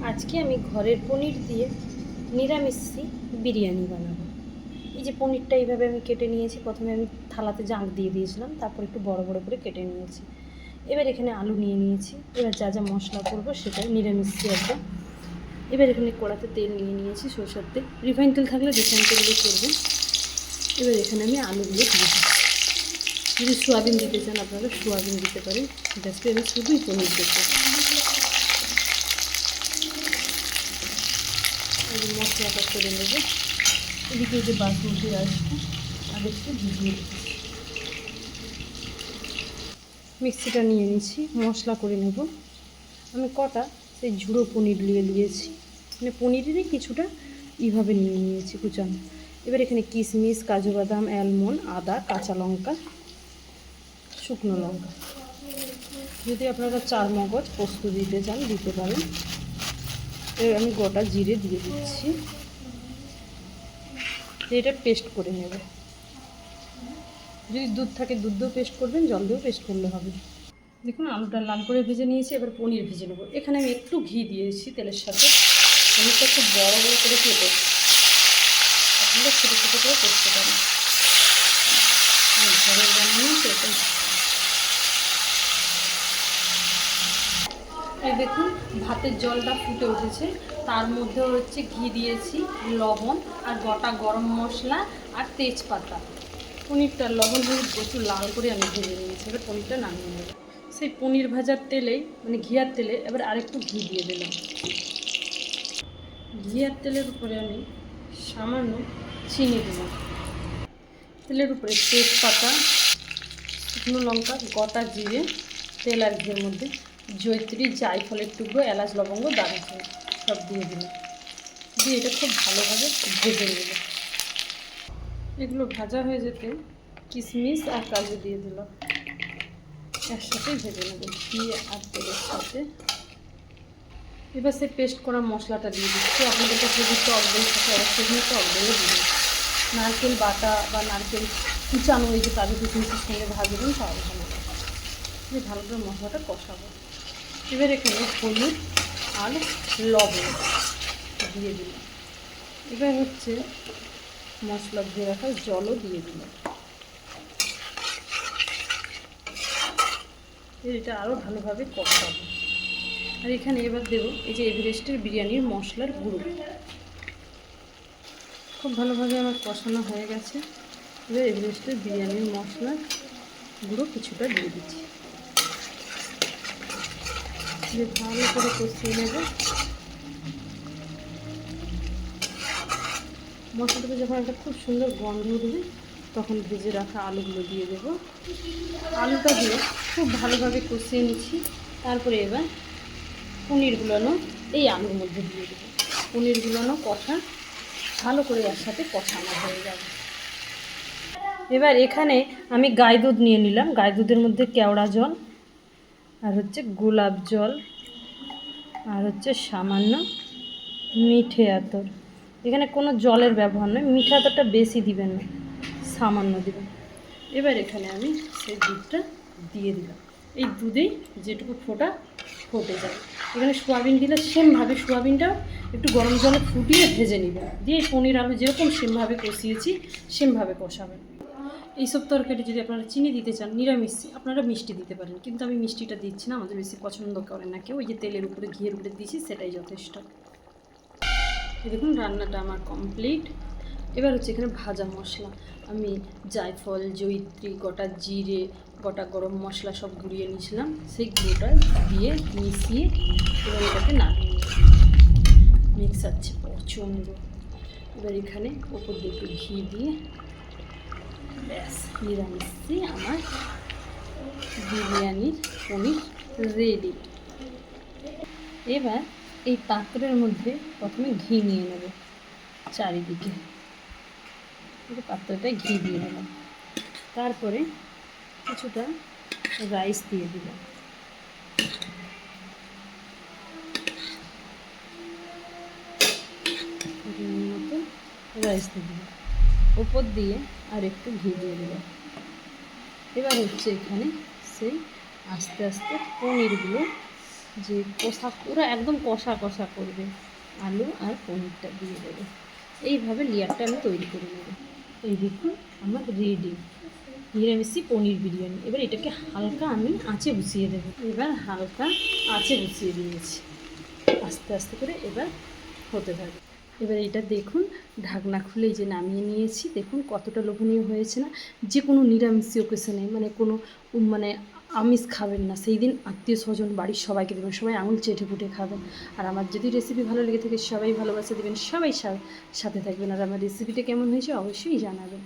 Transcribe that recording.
আজকে আমি ঘরের পনির দিয়ে নিরামিষি বিরিয়ানি বানাবো। এই যে পনিরটা এইভাবে আমি কেটে নিয়েছি, প্রথমে আমি থালাতে জাঁক দিয়ে দিয়েছিলাম, তারপর একটু বড় বড় করে কেটে নিয়েছি। এবার এখানে আলু নিয়ে নিয়েছি। এবার যা যা মশলা করবো সেটা নিরামিষি একটা। এবার এখানে কড়াতে তেল নিয়ে নিয়েছি, সরষের তেল, রিফাইন তেল থাকলে রিফাইন তেল দিয়ে করবেন। এবার এখানে আমি আলুগুলো দিয়ে দিচ্ছি। যদি সোয়াবিন দিতে চান আপনারা সোয়াবিন দিতে পারেন, জাস্ট আমি শুধুই পনির দিতে। মশলাটা করে নেব। এদিকে যে বাসমতি রাইসটা আরেকটু ভিজিয়ে রেখেছি, মিক্সিটা নিয়ে নিচ্ছি, মশলা করে নেব। আমি কটা সেই ঝুড়ো পনির নিয়ে নিয়েছি, মানে পনিরেরই কিছুটা এইভাবে নিয়ে নিয়েছি কুচানো। এবার এখানে কিশমিশ, কাজু বাদাম, অ্যালমন্ড, আদা, কাঁচা লঙ্কা, শুকনো লঙ্কা, যদি আপনারা চার মগজ পোস্ত দিতে চান দিতে পারেন। এবার আমি গোটা জিরে দিয়ে দিচ্ছি। এটা পেস্ট করে নেব। যদি দুধ থাকে দুধ দিয়েও পেস্ট করবেন, জল দিয়েও পেস্ট করলে হবে। দেখুন আলুটা লাল করে ভেজে নিয়েছি, এবার পনির ভেজে নেবো। এখানে আমি একটু ঘি দিয়েছি তেলের সাথে। পনিরটা একটু বড় বড় করে কেটে, আপনারা ছোটো ছোটো করে করতে পারেন, ঘরের বানানো সেটাই। এই দেখুন ভাতের জলটা ফুটে উঠেছে, তার মধ্যে হচ্ছে ঘি দিয়েছি, লবণ আর গোটা গরম মশলা আর তেজপাতা। পনিরটা লবণ হলুদ একটু লাল করে আমি ভেজে নিয়েছি। এবার পনিরটা নামিয়ে নেব। সেই পনির ভাজার তেলেই, মানে ঘিয়ার তেলে এবার আরেকটু ঘি দিয়ে দিলাম। ঘিয়ার তেলের উপরে আমি সামান্য চিনি দিলাম। তেলের উপরে তেজপাতা, শুকনো লঙ্কা, গোটা জিরে, তেল আর ঘিয়ের মধ্যে জয়িত্রী, জায়ফলের টুকরো, এলাচ, লবঙ্গ, দারুচিনি সব দিয়ে দিলাম। দিয়ে এটা খুব ভালোভাবে ভেজে নেব। এগুলো ভাজা হয়ে যেতে কিশমিশ আর কাজু দিয়ে দিলাম, একসাথে ভেজে নেব ঘি আর তেলের সাথে। এবার সে পেস্ট করা মশলাটা দিয়ে দিচ্ছি। আপনাদের কাছে যদি টক দই থাকে অবশ্যই টক দইও দিবেন। নারকেল বাটা বা নারকেল কুচানো এই যে কাজু কিশমিশের সঙ্গে ভাজবেন, তাহলে ভালো লাগে। দিয়ে ভালো করে মশলাটা কষাবো। এবার এখানে হলুদ আর লবণ দিয়ে দিলাম। এবার হচ্ছে মশলা দিয়ে রাখা জলও দিয়ে দিলাম। এটা আরও ভালোভাবে কষাবো। আর এখানে এবার দেবো এই যে এভারেস্টের বিরিয়ানির মশলার গুঁড়ো। খুব ভালোভাবে আমার কষানো হয়ে গেছে। এবার এভারেস্টের বিরিয়ানির মশলার গুঁড়ো কিছুটা দিয়ে দিচ্ছি, দিয়ে ভালো করে কষিয়ে নেব। মশলাটাতে যখন একটা খুব সুন্দর গন্ধ উঠবে তখন ভেজে রাখা আলুগুলো দিয়ে দেব। আলুটা দিয়ে খুব ভালোভাবে কষিয়ে নিচ্ছি। তারপরে এবার পনিরগুলো এই আলুর মধ্যে দিয়ে দেবো। পনিরগুলো কষা ভালো করে একসাথে কষানো হয়ে যাবে। এবার এখানে আমি গাই দুধ নিয়ে নিলাম। গাই দুধের মধ্যে কেওড়া জল আর হচ্ছে গোলাপ জল আর হচ্ছে সামান্য মিঠে আতর। এখানে কোনো জলের ব্যবহার নয়, মিঠে আতরটা বেশি দিবেন না, সামান্য দিবেন। এবার এখানে আমি সেই দুধটা দিয়ে দিলাম। এই দুধেই যেটুকু ফুটে যাবে। এখানে সোয়াবিন দিলে সেমভাবে সোয়াবিনটাও একটু গরম জলে ফুটিয়ে ভেজে নেবেন। দিয়ে পনির আলু যেরকম সেমভাবে কষিয়েছি সেমভাবে কষাবেন। এইসব তরকারি যদি আপনারা চিনি দিতে চান নিরামিষ, আপনারা মিষ্টি দিতে পারেন, কিন্তু আমি মিষ্টিটা দিচ্ছি না, আমাদের বেশি পছন্দ করে না কেউ। ওই যে তেলের উপরে ঘিয়ের উপরে দিয়েছি সেটাই যথেষ্ট। দেখুন রান্নাটা আমার কমপ্লিট। এবার হচ্ছে এখানে ভাজা মশলা আমি জায়ফল, জয়িত্রী, গোটা জিরে, গোটা গরম মশলা সব গুঁড়িয়ে নিয়েছিলাম, সেই গুঁড়োটা দিয়ে মিশিয়ে এবার এটাকে নামিয়ে মিক্সাচ্ছে প্রচণ্ড। এবার এখানে ওপর দিয়ে একটু ঘি দিয়ে ব্যাস নিরামিষি আমার বিরিয়ানির পনির রেডি। এবার এই পাত্রের মধ্যে প্রথমে ঘি নিয়ে নেব, চারিদিকে পাত্রটায় ঘি দিয়ে দিলাম। তারপরে কিছুটা রাইস দিয়ে দিলাম, মতো রাইস দিয়ে দিলাম। ওপর দিয়ে আর একটু ঘি দিয়ে দিলাম। এবার হচ্ছে এখানে সেই আস্তে আস্তে পনিরগুলো যে কষা, পুরো একদম কষা কষা করবে, আলু আর পনিরটা দিয়ে দেবে। এইভাবে লেয়ারটা আমি তৈরি করে নেব। এই দেখুন আমার রেডি নিরামিষি পনির বিরিয়ানি। এবার এটাকে হালকা আমি আঁচে বসিয়ে দেবো। এবার হালকা আঁচে বসিয়ে দিয়েছি, আস্তে আস্তে করে এবার হতে থাকবে। এবার এটা দেখুন ঢাকনা খুলে যে নামিয়ে নিয়েছি, দেখুন কতটা লোভনীয় হয়েছে না। যে কোনো নিরামিষি ওকেশনে, মানে কোনো মানে আমিষ খাবেন না সেই দিন, আত্মীয় স্বজন বাড়ির সবাইকে দেবেন, সবাই আঙুল চেটে পুটে খাবেন। আর আমার যদি রেসিপি ভালো লেগে থাকে সবাই ভালোবাসা দেবেন, সবাই সাথে থাকবেন। আর আমার রেসিপিটা কেমন হয়েছে অবশ্যই জানাবেন।